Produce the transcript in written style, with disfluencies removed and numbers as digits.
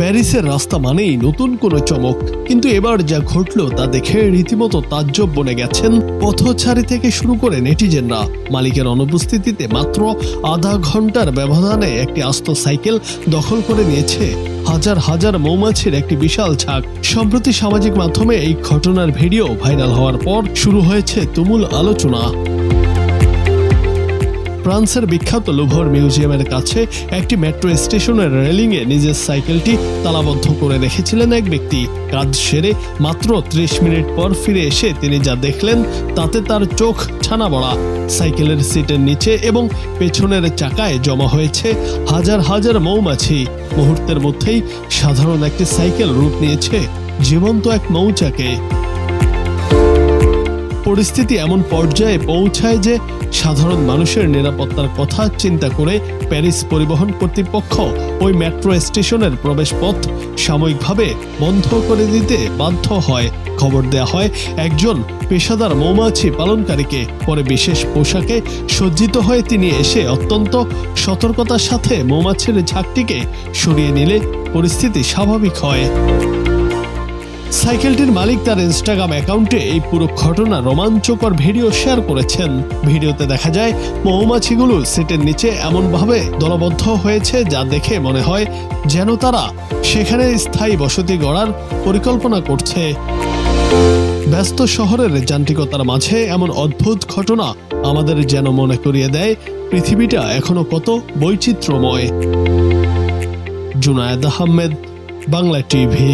প্যারিসের রাস্তা মানেই নতুন কোনো চমক, কিন্তু এবার যা ঘটল তা দেখে রীতিমতো তাজ্জব বনে গেছেন পথচারী থেকে শুরু করে নেটিজেনরা। মালিকের অনুপস্থিতিতে মাত্র আধা ঘন্টার ব্যবধানে একটি আস্ত সাইকেল দখল করে নিয়েছে হাজার হাজার মৌমাছির একটি বিশাল ঝাঁক। সম্প্রতি সামাজিক মাধ্যমে এই ঘটনার ভিডিও ভাইরাল হওয়ার পর শুরু হয়েছে তুমুল আলোচনা। ফ্রান্সের বিখ্যাত লুভর মিউজিয়ামের কাছে একটি মেট্রো স্টেশনের রেলিংয়ে নিজের সাইকেলটি তালাবদ্ধ করে রেখেছিলেন এক ব্যক্তি। কাজ সেরে মাত্র 30 মিনিট পর ফিরে এসে তিনি যা দেখলেন তাতে তার চোখ ছানা বড়া। সাইকেলের সিটের নিচে এবং পেছনের চাকায় জমা হয়েছে হাজার হাজার মৌমাছি। মুহূর্তের মধ্যেই সাধারণ একটি সাইকেল রূপ নিয়েছে জীবন্ত এক মৌচাকে। পরিস্থিতি এমন পর্যায়ে পৌঁছায় যে সাধারণ মানুষের নিরাপত্তার কথা চিন্তা করে প্যারিস পরিবহন কর্তৃপক্ষ ওই মেট্রো স্টেশনের প্রবেশপথ সাময়িকভাবে বন্ধ করে দিতে বাধ্য হয়। খবর দেয়া হয় একজন পেশাদার মৌমাছি পালনকারীকে। পরে বিশেষ পোশাকে সজ্জিত হয়ে তিনি এসে অত্যন্ত সতর্কতার সাথে মৌমাছির ঝাঁকটিকে সরিয়ে নিলে পরিস্থিতি স্বাভাবিক হয়। সাইকেলটির মালিক তার ইনস্টাগ্রাম অ্যাকাউন্টে এই পুরো ঘটনা রোমাঞ্চকর ভিডিও শেয়ার করেছেন। ভিডিওতে দেখা যায় মৌমাছিগুলো সিটের নিচে এমনভাবে দলবদ্ধ হয়েছে যা দেখে মনে হয় যেন তারা সেখানে স্থায়ী বসতি গড়ার পরিকল্পনা করছে। ব্যস্ত শহরের যান্ত্রিকতার মাঝে এমন অদ্ভুত ঘটনা আমাদের যেন মনে করিয়ে দেয় পৃথিবীটা এখনো কত বৈচিত্র্যময়। জুনায়েদ আহমেদ, বাংলা টিভি।